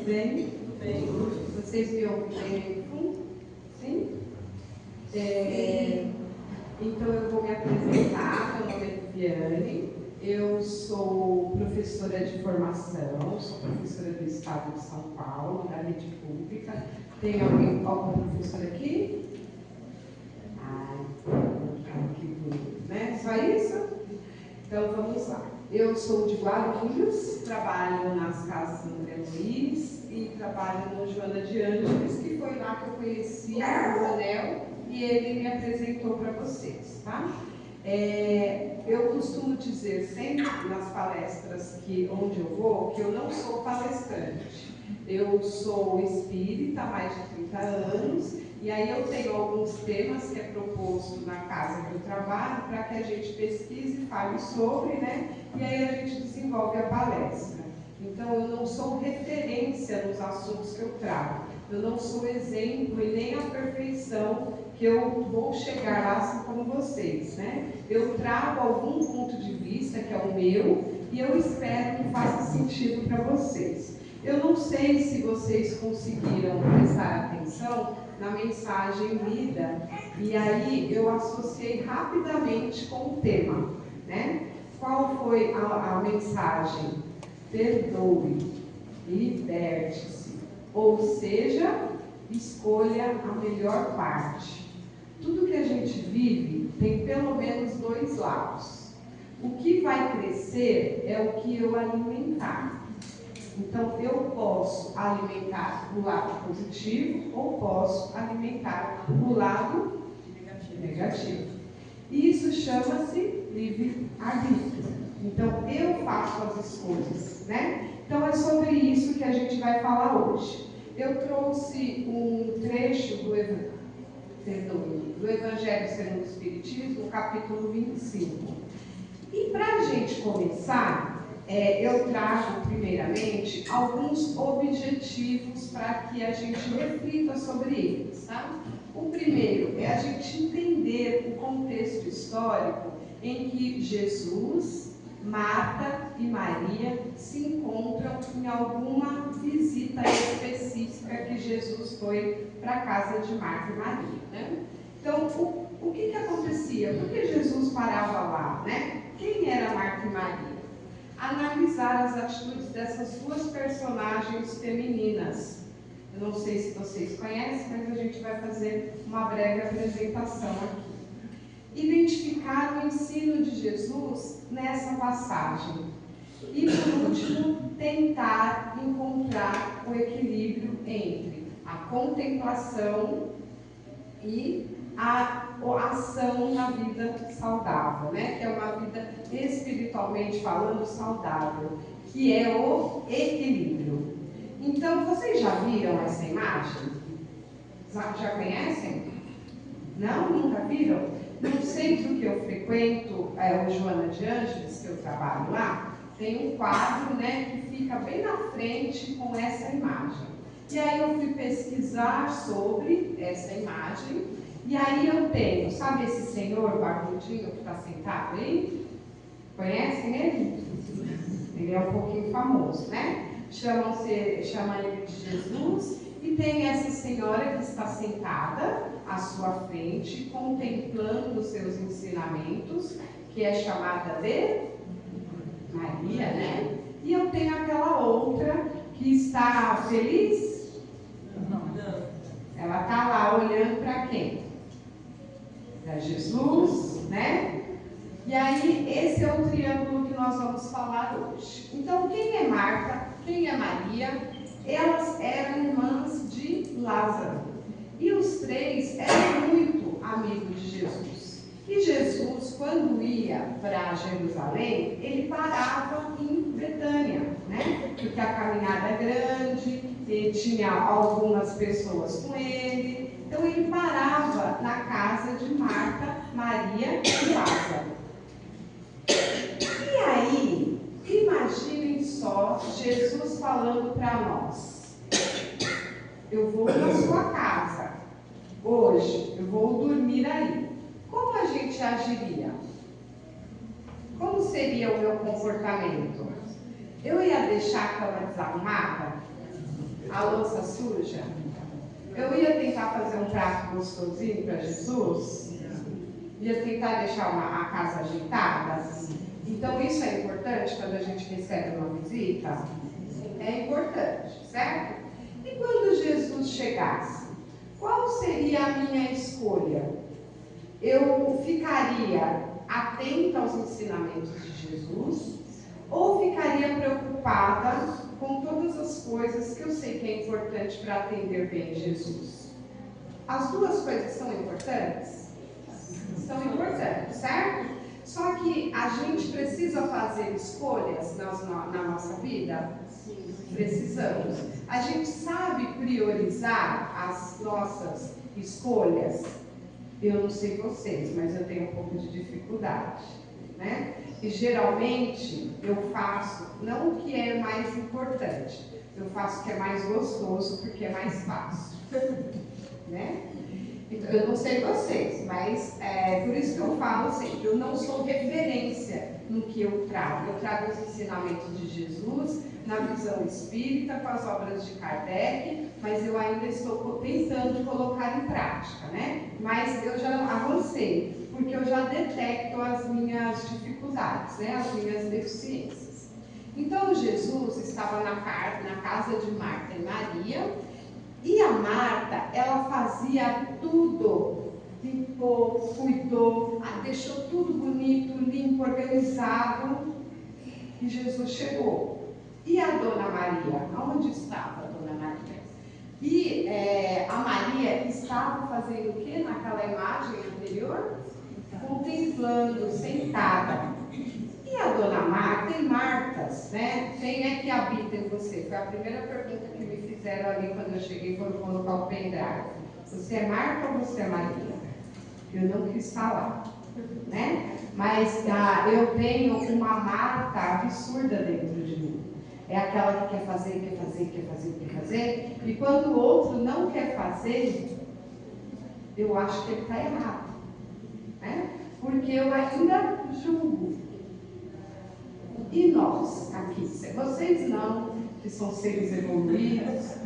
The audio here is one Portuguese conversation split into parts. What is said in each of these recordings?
bem? Tudo bem. Vocês me ouvem bem? Sim? Então eu vou me apresentar. Meu nome é Viviane, eu sou professora de formação, sou professora do Estado de São Paulo, da rede pública. Tem algum professor aqui? Ai, que bonito, né? Só isso? Então vamos lá. Eu sou de Guarulhos, trabalho nas casas André Luiz e trabalho no Joana de Ângeles, que foi lá que eu conheci o Manel e ele me apresentou para vocês, tá? Eu costumo dizer sempre nas palestras onde eu vou que eu não sou palestrante. Eu sou espírita há mais de 30 anos e aí eu tenho alguns temas que é proposto na casa que eu trabalho para que a gente pesquise e fale sobre, né? E aí a gente desenvolve a palestra. Então eu não sou referência nos assuntos que eu trago. Eu não sou exemplo e nem a perfeição que eu vou chegar lá assim como vocês, né? Eu trago algum ponto de vista que é o meu e eu espero que faça sentido para vocês. Eu não sei se vocês conseguiram prestar atenção na mensagem lida e aí eu associei rapidamente com o tema, né? Qual foi a mensagem? Perdoe, liberte-se, ou seja, escolha a melhor parte. Tudo que a gente vive tem pelo menos dois lados. O que vai crescer é o que eu alimentar. Então, eu posso alimentar o lado positivo ou posso alimentar o lado negativo. Isso chama-se livre-arbítrio. Então, eu faço as escolhas, né? Então, é sobre isso que a gente vai falar hoje. Eu trouxe um trecho do Evangelho segundo o Espiritismo, capítulo 25. E para a gente começar, eu trago primeiramente alguns objetivos para que a gente reflita sobre eles, tá? O primeiro é a gente entender o contexto histórico em que Jesus, Marta e Maria se encontram em alguma visita específica que Jesus foi para a casa de Marta e Maria, né? Então, o que acontecia? Por que Jesus parava lá, né? Quem era Marta e Maria? Analisar as atitudes dessas duas personagens femininas. Eu não sei se vocês conhecem, mas a gente vai fazer uma breve apresentação aqui. Identificar o ensino de Jesus nessa passagem. E, por último, tentar encontrar o equilíbrio entre a contemplação e a ação na vida saudável, né? Que é uma vida espiritualmente falando saudável, que é o equilíbrio. Então, vocês já viram essa imagem? Já conhecem? Não? Nunca viram? No centro que eu frequento, o Joana de Ângeles, que eu trabalho lá, tem um quadro, né, que fica bem na frente com essa imagem. E aí eu fui pesquisar sobre essa imagem, e aí eu tenho, sabe esse senhor barbudinho que está sentado aí? Conhecem ele? Ele é um pouquinho famoso, né? Chama ele de Jesus, e tem essa senhora que está sentada à sua frente, contemplando os seus ensinamentos, que é chamada de Maria, né? E eu tenho aquela outra que está feliz? Não. Ela está lá olhando para quem? Para Jesus, né? E aí, esse é o triângulo que nós vamos falar hoje. Então, quem é Marta? Quem é Maria? Elas eram irmãs de Lázaro. E os três eram muito amigos de Jesus. E Jesus, quando ia para Jerusalém, ele parava em Betânia, né? Porque a caminhada é grande, e tinha algumas pessoas com ele. Então, ele parava na casa de Marta, Maria e Lázaro. E aí, imaginem só Jesus falando para nós: eu vou na sua casa, hoje eu vou dormir aí. Como a gente agiria? Como seria o meu comportamento? Eu ia deixar a cama desarrumada? A louça suja? Eu ia tentar fazer um prato gostosinho para Jesus? Ia tentar deixar a casa ajeitada? Então isso é importante quando a gente recebe uma visita? É importante, certo? E quando Jesus chegasse, qual seria a minha escolha? Eu ficaria atenta aos ensinamentos de Jesus ou ficaria preocupada com todas as coisas que eu sei que é importante para atender bem Jesus? As duas coisas são importantes? São importantes, certo? Só que a gente precisa fazer escolhas na nossa vida? Sim. Precisamos. A gente sabe priorizar as nossas escolhas? Eu não sei vocês, mas eu tenho um pouco de dificuldade, né? E geralmente eu faço não o que é mais importante, eu faço o que é mais gostoso porque é mais fácil, né? Então, eu não sei vocês, mas por isso que eu falo sempre, eu não sou referência no que eu trago os ensinamentos de Jesus, na visão espírita, com as obras de Kardec, mas eu ainda estou tentando colocar em prática, né? Mas eu já avancei, porque eu já detecto as minhas dificuldades, né? As minhas deficiências. Então, Jesus estava na casa de Marta e Maria, e a Marta, ela fazia tudo, limpou, cuidou, deixou tudo bonito, limpo, organizado, e Jesus chegou. E a Dona Maria? Onde estava a Dona Maria? E a Maria estava fazendo o que naquela imagem anterior? Contemplando, sentada. E a Dona Marta, tem Martas, né? Quem é que habita em você? Foi a primeira pergunta que me fizeram ali quando eu cheguei, quando colocar o pendrive. Você é Marta ou você é Maria? Eu não quis falar, né? Mas eu tenho uma Marta absurda dentro de mim. É aquela que quer fazer, e quando o outro não quer fazer, eu acho que ele está errado, né? Porque eu ainda julgo. E nós, aqui, vocês não, que são seres evoluídos,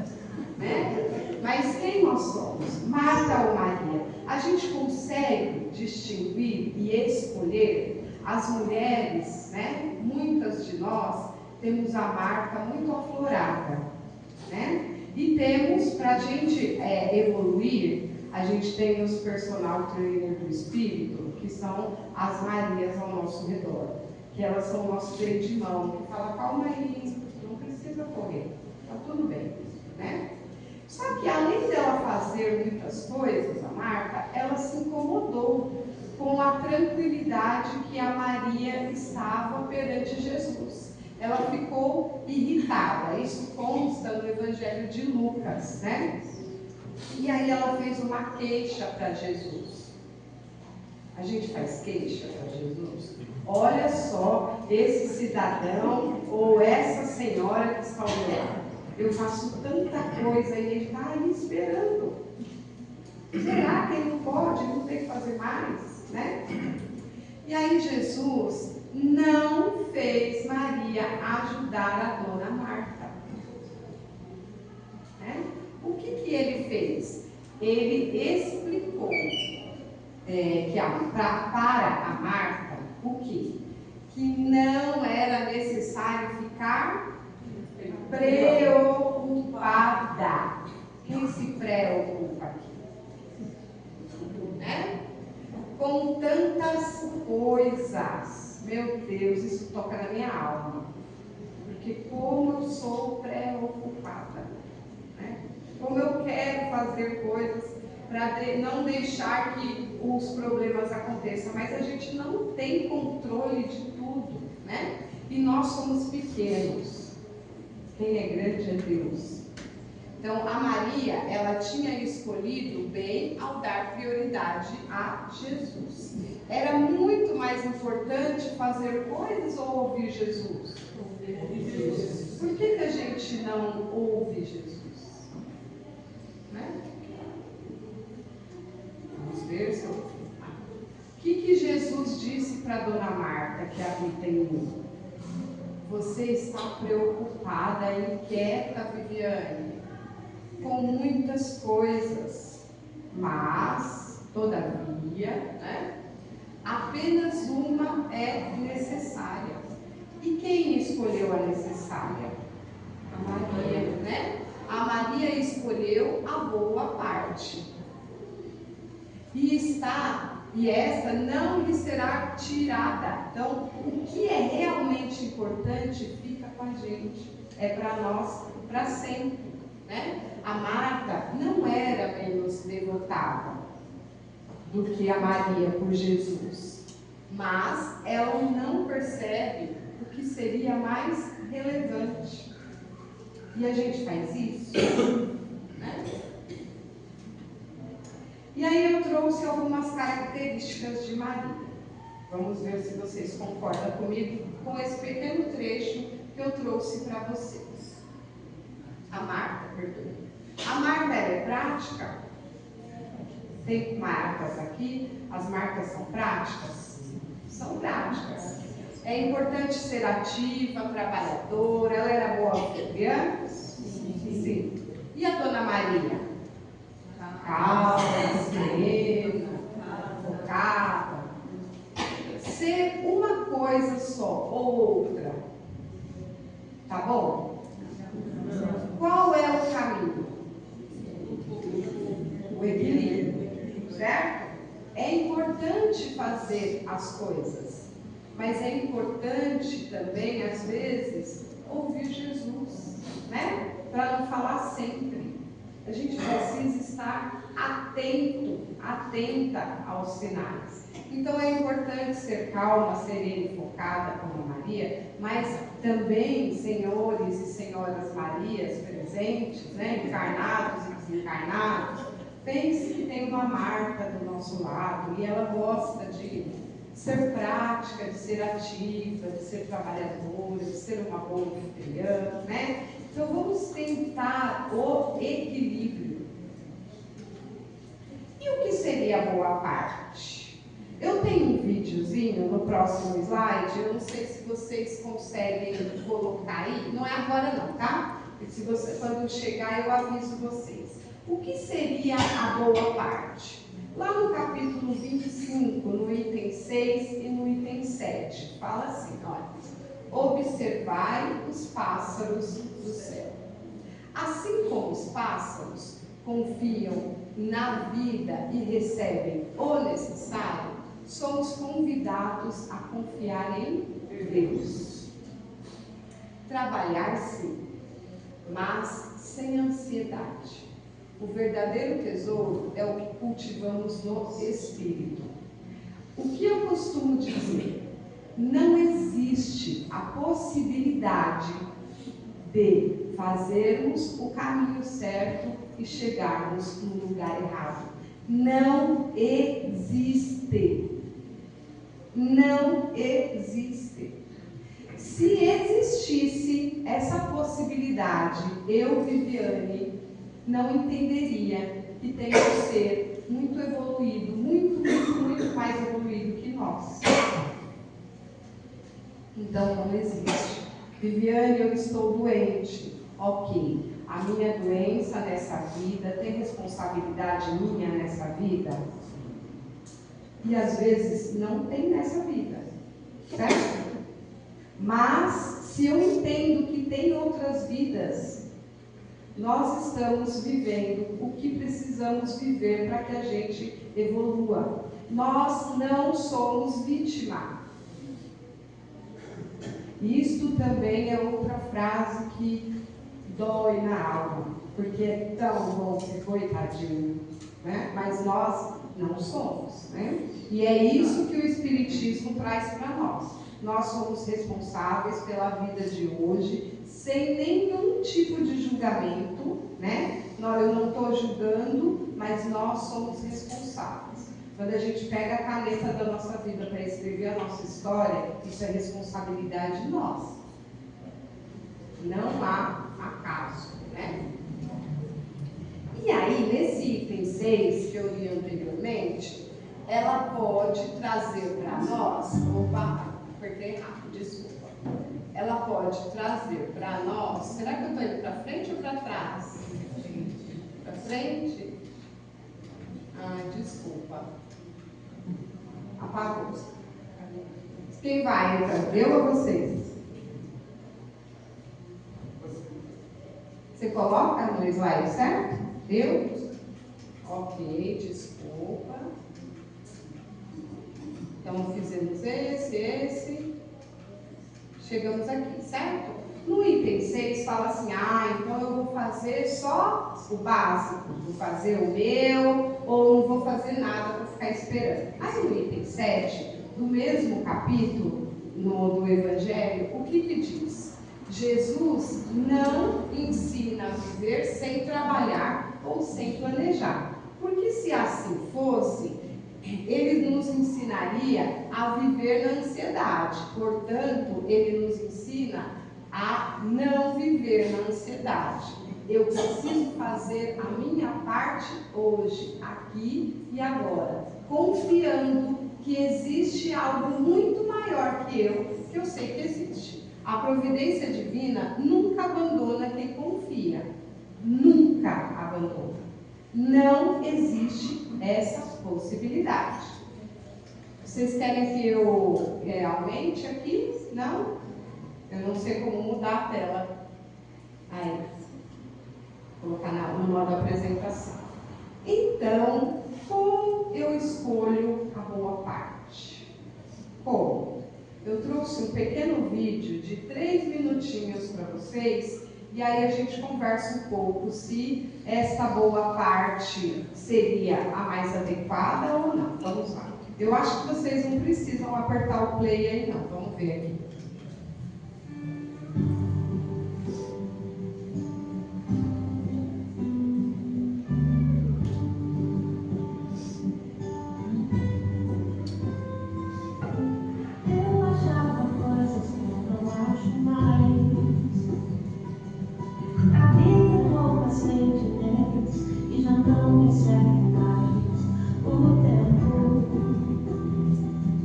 né? Mas quem nós somos? Marta ou Maria? A gente consegue distinguir e escolher as mulheres, né? Muitas de nós temos a Marta muito aflorada, né? E temos, para a gente evoluir, a gente tem os personal trainer do espírito, que são as Marias ao nosso redor, que elas são o nosso freio de mão, que fala, calma aí, não precisa correr, tá tudo bem, né? Só que além dela fazer muitas coisas, a Marta, ela se incomodou com a tranquilidade que a Maria estava perante Jesus. Ela ficou irritada, isso consta no Evangelho de Lucas, né? E aí ela fez uma queixa para Jesus. A gente faz queixa para Jesus? Olha só, esse cidadão ou essa senhora que está ao meu lado. Eu faço tanta coisa e ele está aí esperando. Será que ele não pode? Ele não tem que fazer mais, né? E aí Jesus não fez Maria ajudar a Dona Marta. Né? O que ele fez? Ele explicou que para a Marta, o quê? Que não era necessário ficar preocupada. Quem se preocupa aqui? Né? Com tantas coisas. Meu Deus, isso toca na minha alma. Porque como eu sou preocupada, né? Como eu quero fazer coisas para não deixar que os problemas aconteçam, mas a gente não tem controle de tudo, né? E nós somos pequenos. Quem é grande é Deus. Então, a Maria, ela tinha escolhido bem ao dar prioridade a Jesus. Era muito mais importante fazer coisas ou ouvir Jesus? Ouvir Jesus. Por que a gente não ouve Jesus? Né? Vamos ver se eu... O que Jesus disse para Dona Marta, que habita em mim? Você está preocupada e inquieta, Viviane? com muitas coisas, mas, todavia, né, apenas uma é necessária. E quem escolheu a necessária? A Maria, né? A Maria escolheu a boa parte. E esta não lhe será tirada. Então, o que é realmente importante fica com a gente. É para nós, para sempre, né? A Marta não era menos devotada do que a Maria por Jesus, mas ela não percebe o que seria mais relevante. E a gente faz isso, né? E aí eu trouxe algumas características de Maria. Vamos ver se vocês concordam comigo com esse pequeno trecho que eu trouxe para vocês. A Marta, perdão. A Marta é prática? Tem marcas aqui. As marcas são práticas? São práticas. É importante ser ativa, trabalhadora. Ela era boa anfitriã? Sim. E a Dona Maria? Calma, serena, focada. Ser uma coisa só ou outra. Tá bom? Qual é o caminho? O equilíbrio, certo? É importante fazer as coisas, mas é importante também, às vezes, ouvir Jesus, né? Para não falar sempre. A gente precisa estar atenta aos sinais. Então é importante ser calma, serena e focada como a Maria, mas também, senhores e senhoras Marias presentes, né, encarnados e desencarnados, pense que tem uma Marta do nosso lado e ela gosta de ser prática, de ser ativa, de ser trabalhadora, de ser uma boa anfitriã, né? Então vamos tentar o equilíbrio. E o que seria a boa parte? Eu tenho um videozinho no próximo slide, eu não sei se vocês conseguem colocar aí, não é agora não, tá? Se você, quando chegar eu aviso vocês. O que seria a boa parte? Lá no capítulo 25, no item 6 e no item 7, fala assim, olha. Observai os pássaros do céu. Assim como os pássaros confiam na vida e recebem o necessário, somos convidados a confiar em Deus. Trabalhar sim, mas sem ansiedade. O verdadeiro tesouro é o que cultivamos no Espírito. O que eu costumo dizer? Não existe a possibilidade de fazermos o caminho certo e chegarmos no lugar errado. Não existe. Não existe. Se existisse essa possibilidade, eu, Viviane, não entenderia que tem que ser muito evoluído, muito mais evoluído que nós. Então não existe. Viviane, eu estou doente. Ok. A minha doença nessa vida tem responsabilidade minha nessa vida? E às vezes não tem nessa vida. Certo? Mas se eu entendo que tem outras vidas, nós estamos vivendo o que precisamos viver para que a gente evolua. Nós não somos vítima. Isto também é outra frase que dói na alma, porque é tão bom ser coitadinho, né? Mas nós não somos, né? E é isso que o Espiritismo traz para nós. Nós somos responsáveis pela vida de hoje, sem nenhum tipo de julgamento, né? Eu não estou julgando, mas nós somos responsáveis. Quando a gente pega a caneta da nossa vida para escrever a nossa história, isso é responsabilidade nossa. Não há acaso, né? E aí, nesse item 6 que eu li anteriormente, ela pode trazer para nós, apertei rápido, desculpa. Ela pode trazer para nós, será que eu estou indo para frente ou para trás? frente? Desculpa. Apagou. Quem vai, então? Eu ou vocês? Você coloca no slide, certo? Eu? Ok, desculpa. Então, fizemos esse. Chegamos aqui, certo? No item 6 fala assim, então eu vou fazer só o básico, vou fazer o meu, ou não vou fazer nada, vou ficar esperando. Aí no item 7, do mesmo capítulo, do Evangelho, o que diz? Jesus não ensina a viver sem trabalhar ou sem planejar, porque se assim fosse, ele nos ensinaria a viver na ansiedade. Portanto, ele nos ensina a não viver na ansiedade. Eu preciso fazer a minha parte hoje, aqui e agora, confiando que existe algo muito maior que eu sei que existe. A providência divina nunca abandona quem confia. Nunca abandona. Não existe essa possibilidade. Vocês querem que eu aumente aqui? Não? Eu não sei como mudar a tela. Aí, colocar no modo apresentação. Então, como eu escolho a boa parte? Como? Eu trouxe um pequeno vídeo de 3 minutinhos para vocês, e aí a gente conversa um pouco se esta boa parte seria a mais adequada ou não. Vamos lá. Eu acho que vocês não precisam apertar o play aí não. Vamos ver aqui.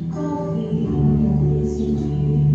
Confio, me sentir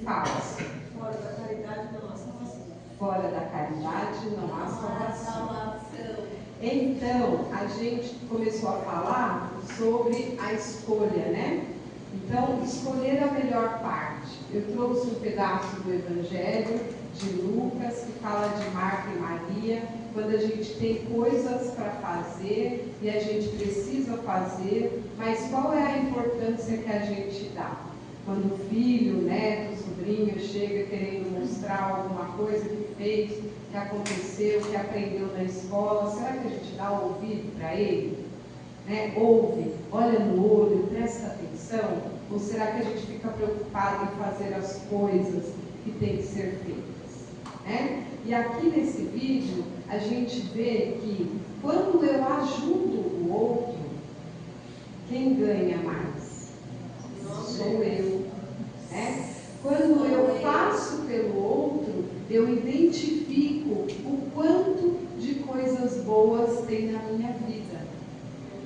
falso. Fora da caridade não há salvação. Fora da caridade não há salvação. Então, a gente começou a falar sobre a escolha, né? Então, escolher a melhor parte. Eu trouxe um pedaço do Evangelho de Lucas, que fala de Marta e Maria, quando a gente tem coisas para fazer e a gente precisa fazer, mas qual é a importância que a gente dá? Quando o filho, o neto, o sobrinho chega querendo mostrar alguma coisa que fez, que aconteceu, que aprendeu na escola, será que a gente dá ouvido para ele? Né? Ouve, olha no olho, presta atenção? Ou será que a gente fica preocupado em fazer as coisas que têm que ser feitas? Né? E aqui nesse vídeo, a gente vê que quando eu ajudo o outro, quem ganha mais? Sou eu. Né? Quando eu faço pelo outro, eu identifico o quanto de coisas boas tem na minha vida.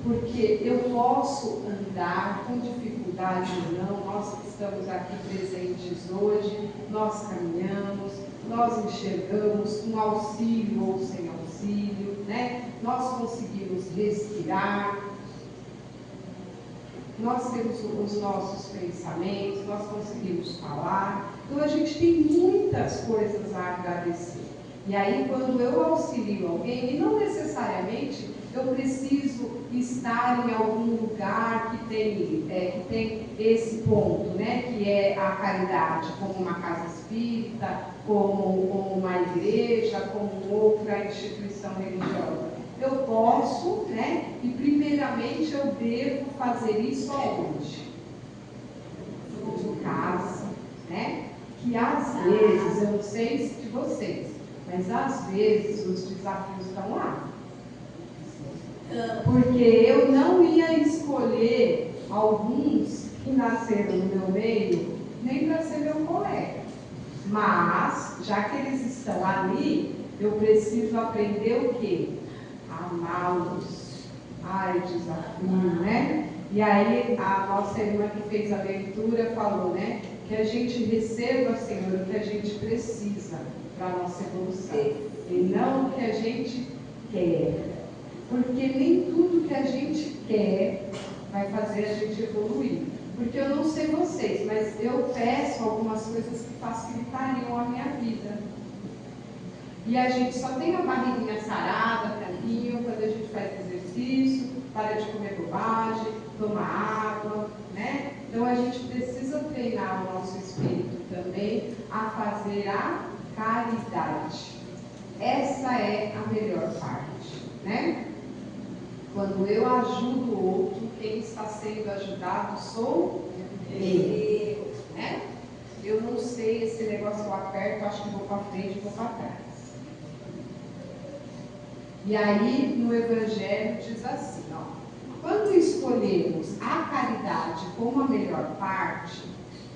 Porque eu posso andar com dificuldade ou não, nós que estamos aqui presentes hoje, nós caminhamos, nós enxergamos com auxílio ou sem auxílio, né? Nós conseguimos respirar, nós temos os nossos pensamentos, nós conseguimos falar, então a gente tem muitas coisas a agradecer. E aí quando eu auxilio alguém, e não necessariamente eu preciso estar em algum lugar que tem esse ponto, né, que é a caridade, como uma casa espírita, como uma igreja, como outra instituição religiosa. Eu posso, né, e primeiramente eu devo fazer isso aonde? Em casa, né? Que às vezes, eu não sei de vocês, mas às vezes os desafios estão lá. Porque eu não ia escolher alguns que nasceram no meu meio, nem para ser meu colega. Mas, já que eles estão ali, eu preciso aprender o quê? Amá-los. Ai, desafio, né? E aí, a nossa irmã que fez a leitura falou, né? Que a gente receba, Senhor, o que a gente precisa para a nossa evolução. E não o que a gente quer. Porque nem tudo que a gente quer vai fazer a gente evoluir. Porque eu não sei vocês, mas eu peço algumas coisas que facilitariam a minha vida. E a gente só tem a barriguinha sarada, tranquinho, quando a gente faz exercício, para de comer bobagem, toma água, né? Então a gente precisa treinar o nosso espírito também a fazer a caridade. Essa é a melhor parte, né? Quando eu ajudo o outro, quem está sendo ajudado sou eu, né? Eu não sei, esse negócio eu aperto, acho que vou para frente e vou para trás. E aí, no Evangelho diz assim, ó, quando escolhemos a caridade como a melhor parte,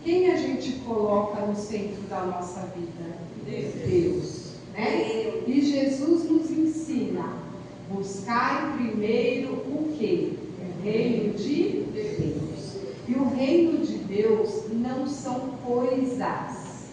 quem a gente coloca no centro da nossa vida? Deus, né? E Jesus nos ensina, buscai primeiro o quê? O reino de Deus. E o reino de Deus não são coisas.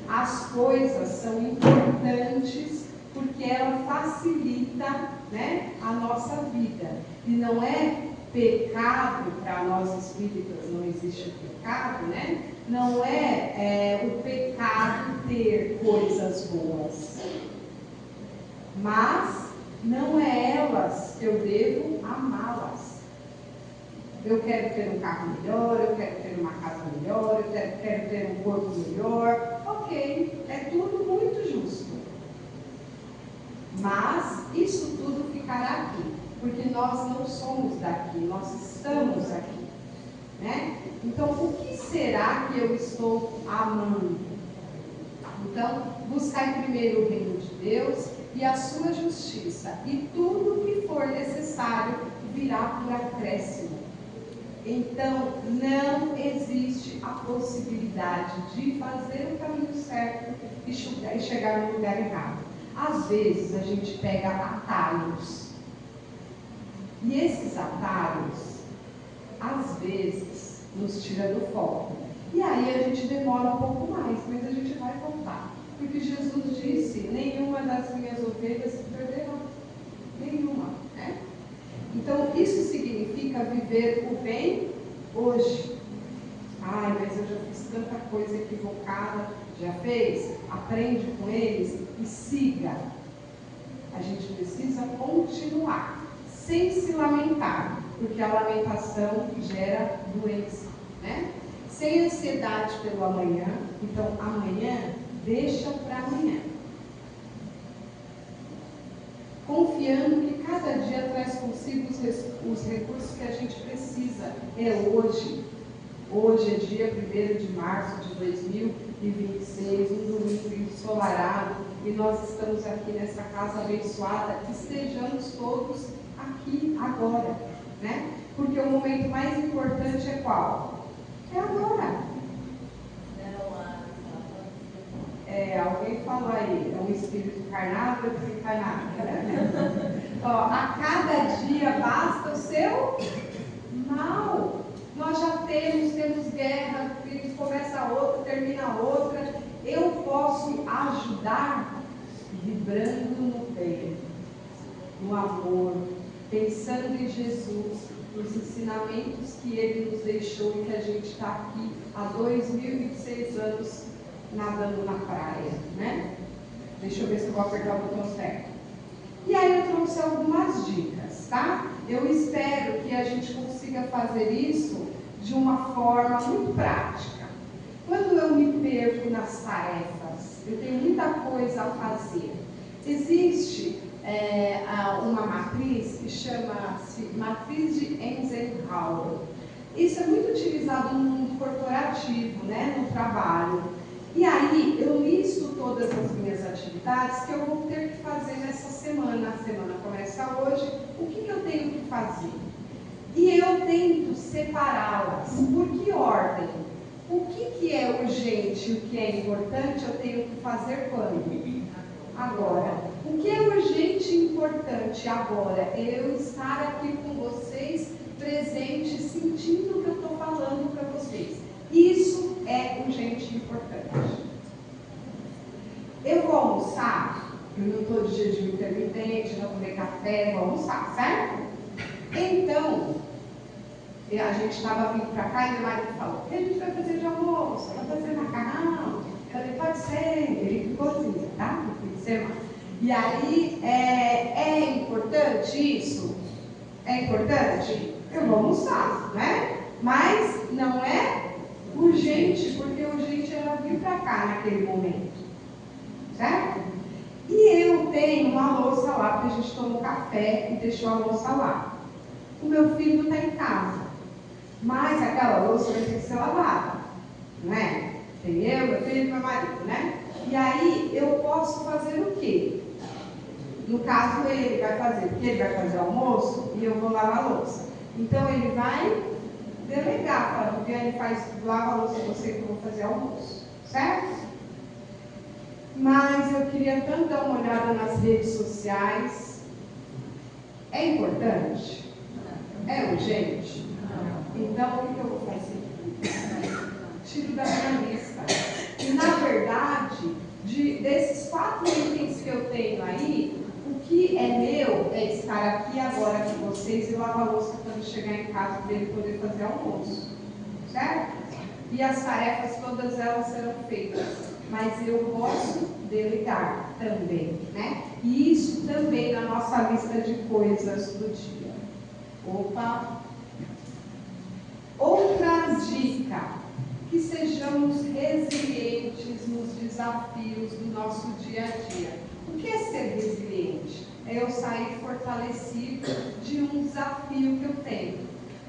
As coisas são importantes porque ela facilita, né, a nossa vida. E não é pecado para nós espíritas, não existe o pecado, né? Não é o pecado ter coisas boas. Mas não é elas que eu devo amá-las. Eu quero ter um carro melhor, eu quero ter uma casa melhor, eu quero ter um corpo melhor. Ok, é tudo muito justo. Mas isso tudo ficará aqui, porque nós não somos daqui, nós estamos aqui, né? Então, o que será que eu estou amando? Então, buscai primeiro o reino de Deus e a sua justiça, e tudo o que for necessário virá por acréscimo. Então, não existe a possibilidade de fazer o caminho certo e chegar no lugar errado. Às vezes, a gente pega atalhos. E esses atalhos, às vezes, nos tiram do foco. E aí a gente demora demora um pouco mais, mas a gente vai voltar. Porque Jesus disse, nenhuma das minhas ovelhas se perderá. Nenhuma, né? Então, isso significa viver o bem hoje. Ai, mas eu já fiz tanta coisa equivocada. Já fez? Aprende com eles e siga. A gente precisa continuar, sem se lamentar, porque a lamentação gera doença, né? Sem ansiedade pelo amanhã. Então, amanhã, deixa para amanhã. Confiando que cada dia traz consigo os recursos que a gente precisa. É hoje. Hoje é dia 1º de março de 2026, um domingo ensolarado, e nós estamos aqui nessa casa abençoada. Estejamos todos aqui agora, né? Porque o momento mais importante é qual? É agora. Alguém falou aí, é um espírito encarnado ou desencarnado? Ó, a cada dia basta o seu mal. Nós já temos guerra, começa outra, termina outra. Eu posso ajudar vibrando no bem, no amor, pensando em Jesus, nos ensinamentos que Ele nos deixou e que a gente está aqui há 2026 anos nadando na praia, né? Deixa eu ver se eu vou apertar o botão certo. E aí eu trouxe algumas dicas, tá? Eu espero que a gente consiga fazer isso de uma forma muito prática. Quando eu me perco nas tarefas, eu tenho muita coisa a fazer. Existe uma matriz que chama-se matriz de Eisenhower. Isso é muito utilizado no mundo corporativo, né, no trabalho. E aí eu listo todas as minhas atividades que eu vou ter que fazer nessa semana. A semana começa hoje. O que eu tenho que fazer? E eu tento separá-las. Por que ordem? O que é urgente e o que é importante eu tenho que fazer quando? Agora. O que é urgente e importante agora? É eu estar aqui com vocês, presente, sentindo o que eu estou falando para vocês. Isso é urgente e importante. Eu vou almoçar, eu não estou de jejum intermitente, não vou comer café, vou almoçar, certo? Então, a gente estava vindo para cá e meu marido falou, o que a gente vai fazer de almoço? Vai fazer macarrão? Eu falei, pode ser, ele que cozinha, tá? No fim de semana. E aí, é importante isso? É importante? Eu vou almoçar, né? Mas não é urgente, porque urgente era vir para cá naquele momento, certo? E eu tenho uma louça lá, porque a gente tomou café e deixou a louça lá. O meu filho está em casa, mas aquela louça vai ter que ser lavada, não é? Tem eu, meu filho e meu marido, né? E aí eu posso fazer o quê? No caso, ele vai fazer, porque ele vai fazer o almoço e eu vou lavar a louça. Então ele vai delegar, fala, porque ele lava a louça, você que eu vou fazer almoço, certo? Mas eu queria tanto dar uma olhada nas redes sociais. É importante? É urgente? Então o que eu vou fazer? Tiro da minha lista. E na verdade, desses 4 itens que eu tenho aí, o que é meu é estar aqui agora com vocês e lavar a louça quando chegar em casa para ele poder fazer almoço, certo? E as tarefas, todas elas serão feitas, mas eu posso delegar também, né? E isso também na nossa lista de coisas do dia. Opa! Outra dica, que sejamos resilientes nos desafios do nosso dia a dia. O que é ser resiliente? É eu sair fortalecido de um desafio que eu tenho.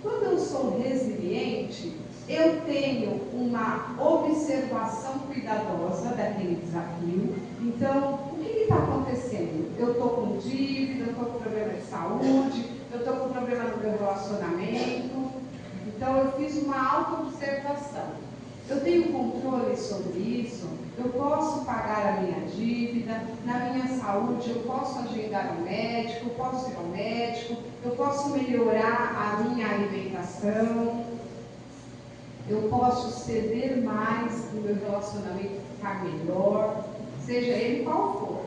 Quando eu sou resiliente, eu tenho uma observação cuidadosa daquele desafio. Então, o que está acontecendo? Eu estou com dívida, eu estou com problema de saúde, eu estou com problema no meu relacionamento. Então, eu fiz uma auto-observação. Eu tenho controle sobre isso, eu posso pagar a minha dívida, na minha saúde eu posso agendar um médico, eu posso ir ao médico, eu posso melhorar a minha alimentação, eu posso ceder mais no meu meu relacionamento ficar melhor, seja ele qual for.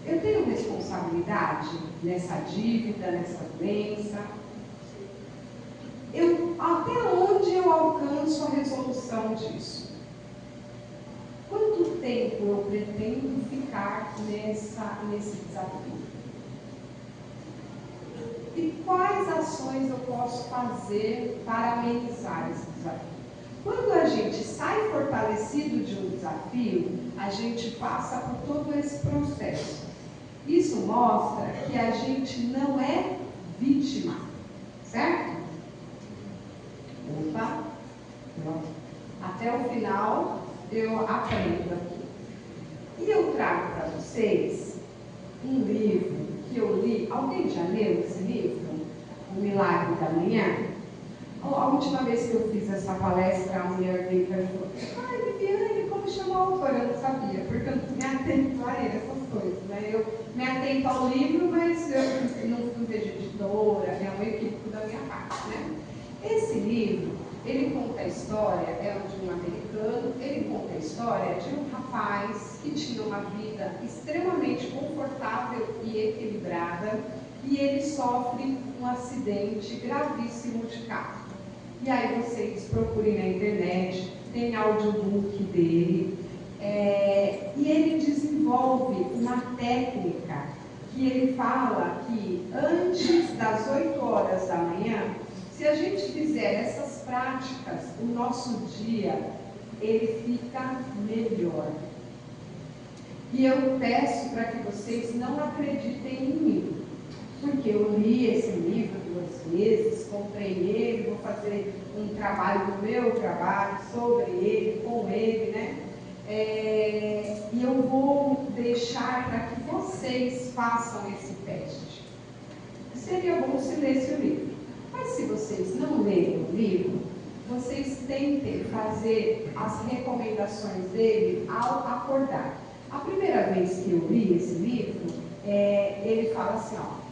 Eu tenho responsabilidade nessa dívida, nessa doença? Até onde eu alcanço a resolução disso? Quanto tempo eu pretendo ficar nesse desafio? E quais ações eu posso fazer para amenizar esse desafio? Quando a gente sai fortalecido de um desafio, a gente passa por todo esse processo. Isso mostra que a gente não é vítima, certo? Opa! Até o final eu aprendo aqui. E eu trago para vocês um livro que eu li. Alguém já leu esse livro? O Milagre da Manhã? A última vez que eu fiz essa palestra, a mulher veio para mim e falou: ai, Viviane, como chamou a autora? Eu não sabia, porque eu não me atento a essas coisas, né? Eu me atento ao livro, mas eu não vejo editora, é um equívoco da minha parte, né? Esse livro, ele conta a história, é de um americano, ele conta a história de um rapaz que tinha uma vida extremamente confortável e equilibrada, e ele sofre um acidente gravíssimo de carro. E aí vocês procurem na internet, tem audiobook dele, e ele desenvolve uma técnica que ele fala que antes das 8 horas da manhã, se a gente fizer essas práticas, o nosso dia, ele fica melhor. E eu peço para que vocês não acreditem em mim, porque eu li esse livro 2 vezes, comprei ele, vou fazer um trabalho do meu trabalho sobre ele, com ele, né? E eu vou deixar para que vocês façam esse teste. Seria bom se lesse o livro. Mas se vocês não lerem o livro, vocês tentem fazer as recomendações dele ao acordar. A primeira vez que eu li esse livro, ele fala assim, ó,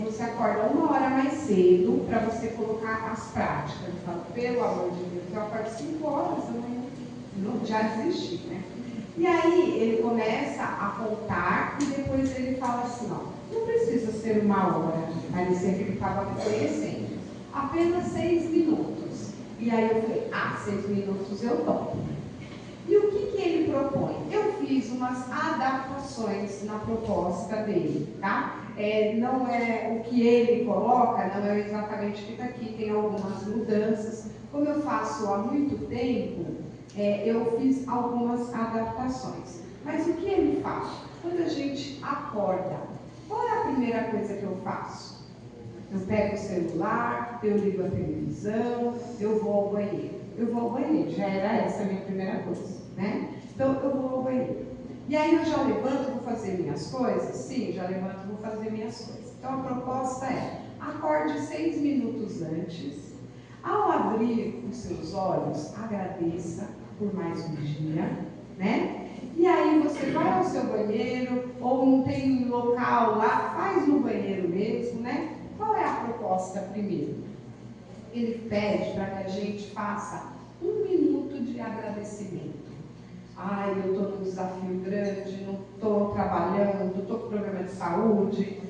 você acorda 1 hora mais cedo para você colocar as práticas. Ele fala, pelo amor de Deus, eu acordo 5 horas, eu já desisti, né? E aí ele começa a contar e depois ele fala assim, ó, não precisa ser 1 hora, parecia que ele estava me conhecendo, apenas 6 minutos. E aí eu falei, 6 minutos eu topo. E o que ele propõe? Eu fiz umas adaptações na proposta dele, tá? Não é o que ele coloca, não é exatamente o que está aqui, tem algumas mudanças. Como eu faço há muito tempo, eu fiz algumas adaptações. Mas o que ele faz? Quando a gente acorda, qual é a primeira coisa que eu faço? Eu pego o celular, eu ligo a televisão, eu vou ao banheiro. Eu vou ao banheiro, já era essa a minha primeira coisa, né? Então, eu vou ao banheiro. E aí eu já levanto, vou fazer minhas coisas? Sim, já levanto, vou fazer minhas coisas. Então, a proposta é, acorde 6 minutos antes. Ao abrir os seus olhos, agradeça por mais um dia, né? E aí você vai ao seu banheiro, ou não tem local lá, faz no banheiro mesmo, né? Qual é a proposta primeiro? Ele pede para que a gente faça 1 minuto de agradecimento. Ai, eu estou num desafio grande, não estou trabalhando, estou com problema de saúde.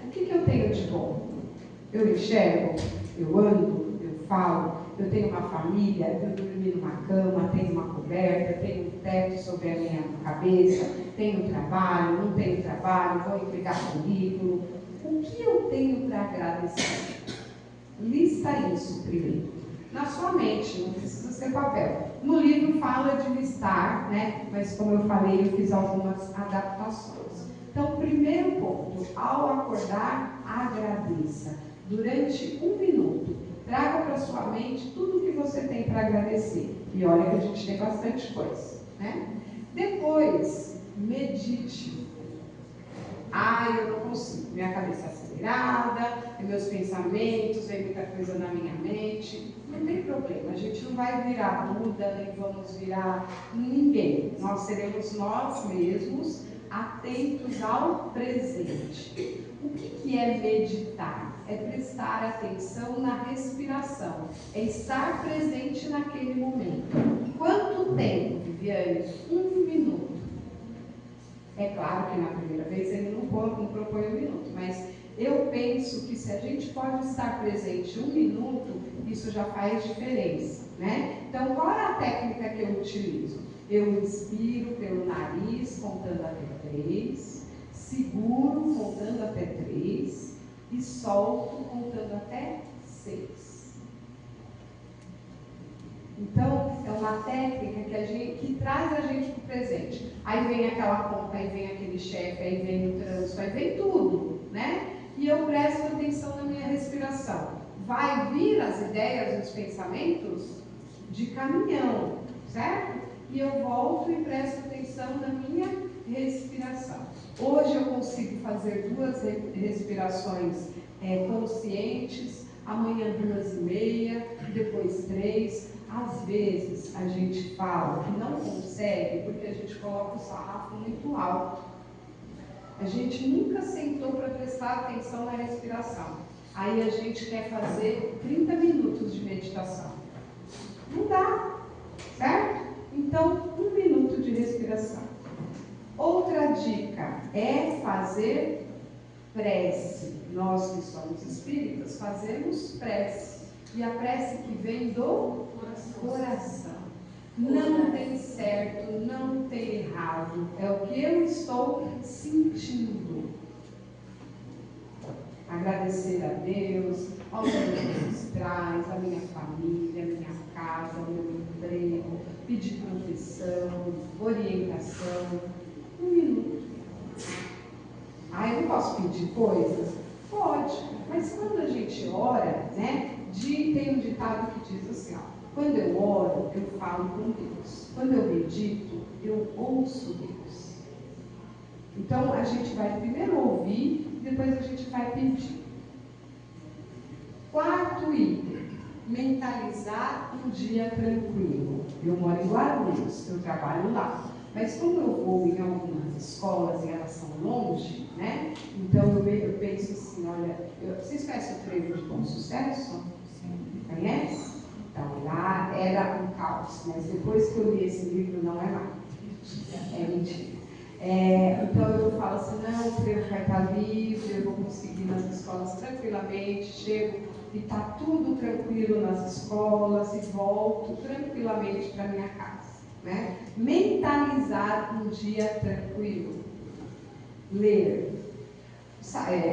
O que eu tenho de bom? Eu enxergo, eu ando, eu falo, eu tenho uma família, eu dormi numa cama, tenho uma coberta, tenho um teto sobre a minha cabeça, tenho trabalho, não tenho trabalho, vou entregar currículo. O que eu tenho para agradecer? Lista isso primeiro. Na sua mente, não precisa ser papel. No livro fala de listar, né? Mas como eu falei, eu fiz algumas adaptações. Então, primeiro ponto, ao acordar, agradeça. Durante 1 minuto, traga para sua mente tudo o que você tem para agradecer. E olha que a gente tem bastante coisa, né? Depois, medite. Eu não consigo, minha cabeça acelerada, meus pensamentos, vem muita coisa na minha mente. Não tem problema, a gente não vai virar Buda, nem vamos virar ninguém. Nós seremos nós mesmos, atentos ao presente. O que é meditar? É prestar atenção na respiração, é estar presente naquele momento. dia, 1 minuto. É claro que na primeira vez ele não propõe 1 minuto, mas eu penso que se a gente pode estar presente 1 minuto, isso já faz diferença, né? Então, qual é a técnica que eu utilizo? Eu inspiro pelo nariz, contando até 3, seguro, contando até 3, e solto, contando até 6. Então, é uma técnica que traz a gente para o presente. Aí vem aquela conta, aí vem aquele chefe, aí vem o trânsito, aí vem tudo, né? E eu presto atenção na minha respiração. Vai vir as ideias, os pensamentos de caminhão, certo? E eu volto e presto atenção na minha respiração. Hoje eu consigo fazer 2 respirações conscientes, amanhã 2,5, depois 3. Às vezes a gente fala que não consegue porque a gente coloca o sarrafo muito alto. A gente nunca sentou para prestar atenção na respiração. Aí a gente quer fazer 30 minutos de meditação. Não dá, certo? Então, 1 minuto de respiração. Outra dica é fazer prece. Nós que somos espíritas fazemos prece. E a prece que vem do coração. Não tem certo, não tem errado. É o que eu estou sentindo. Agradecer a Deus, aos meus ancestrais, a minha família, a minha casa, o meu emprego, pedir proteção, orientação. 1 minuto. Eu não posso pedir coisas? Pode, mas quando a gente ora, né? Tem um ditado que diz assim, quando eu oro, eu falo com Deus. Quando eu medito, eu ouço Deus. Então, a gente vai primeiro ouvir, depois a gente vai pedir. 4º item, mentalizar um dia tranquilo. Eu moro em Guarulhos, eu trabalho lá. Mas como eu vou em algumas escolas e elas são longe, né? Então eu penso assim, olha, vocês conhecem o Trevo de Bom Sucesso? Conhece? Então lá era um caos, mas depois que eu li esse livro não é mais. É mentira. Então eu falo assim, não, o Trevo vai estar livre, eu vou conseguir nas escolas tranquilamente, chego e está tudo tranquilo nas escolas e volto tranquilamente para minha casa. Né? Mentalizar um dia tranquilo. Ler.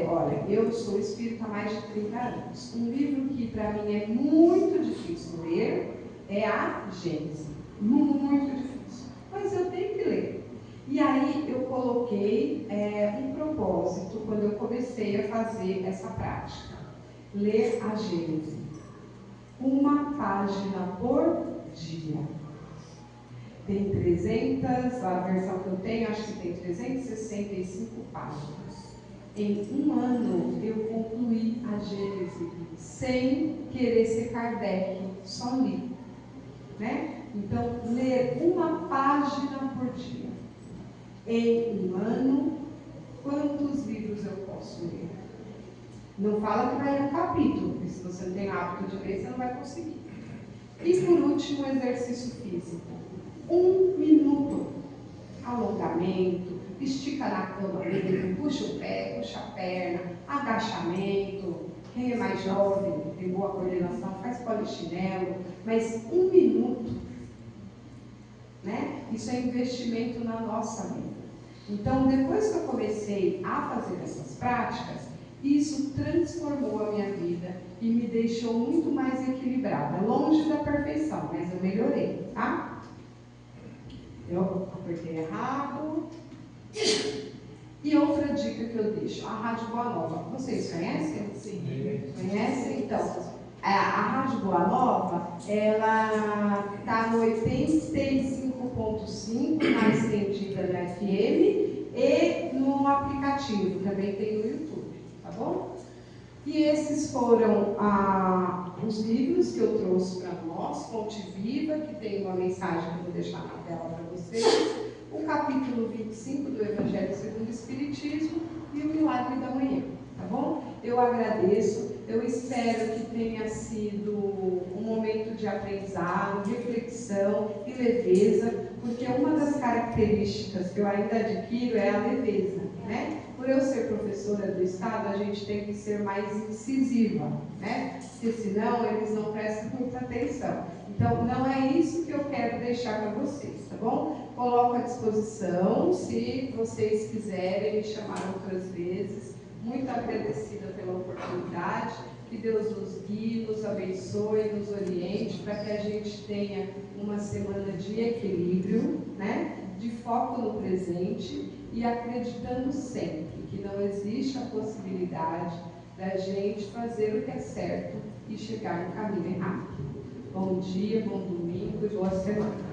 Olha, eu sou espírita há mais de 30 anos. Um livro que para mim é muito difícil ler é a Gênesis. Muito difícil. Mas eu tenho que ler. E aí eu coloquei um propósito quando eu comecei a fazer essa prática. Ler a Gênesis. 1 página por dia. Tem 300, a versão que eu tenho, acho que tem 365 páginas. Em 1 ano, eu concluí a Gênesis, sem querer ser Kardec, só li. Né? Então, ler 1 página por dia. Em 1 ano, quantos livros eu posso ler? Não fala que vai ler um capítulo, porque se você não tem hábito de ler, você não vai conseguir. E por último, o exercício físico. 1 minuto. Alongamento, estica na cama mesmo, puxa o pé, puxa a perna, agachamento. Quem é mais jovem, tem boa coordenação, faz polichinelo, mas 1 minuto. Né? Isso é investimento na nossa vida. Então, depois que eu comecei a fazer essas práticas, isso transformou a minha vida e me deixou muito mais equilibrada, longe da perfeição, mas eu melhorei, tá? Eu apertei errado. E outra dica que eu deixo, a Rádio Boa Nova. Vocês conhecem? Sim. Conhecem? Então, a Rádio Boa Nova, ela está no 85.5, na estendida da FM, e no aplicativo, também tem no YouTube, tá bom? E esses foram os livros que eu trouxe para nós, Fonte Viva, que tem uma mensagem que eu vou deixar na tela para vocês, o capítulo 25 do Evangelho segundo o Espiritismo e o Milagre da Manhã, tá bom? Eu agradeço, eu espero que tenha sido um momento de aprendizado, reflexão e leveza, porque porque uma das características que eu ainda adquiro é a leveza, né? Por eu ser professora do Estado, a gente tem que ser mais incisiva, né? Porque senão eles não prestam muita atenção. Então, não é isso que eu quero deixar para vocês, tá bom? Coloco à disposição, se vocês quiserem me chamar outras vezes. Muito agradecida pela oportunidade. Que Deus nos guie, nos abençoe, nos oriente, para que a gente tenha uma semana de equilíbrio, né? De foco no presente e acreditando sempre que não existe a possibilidade da gente fazer o que é certo e chegar no caminho errado. Bom dia, bom domingo e boa semana.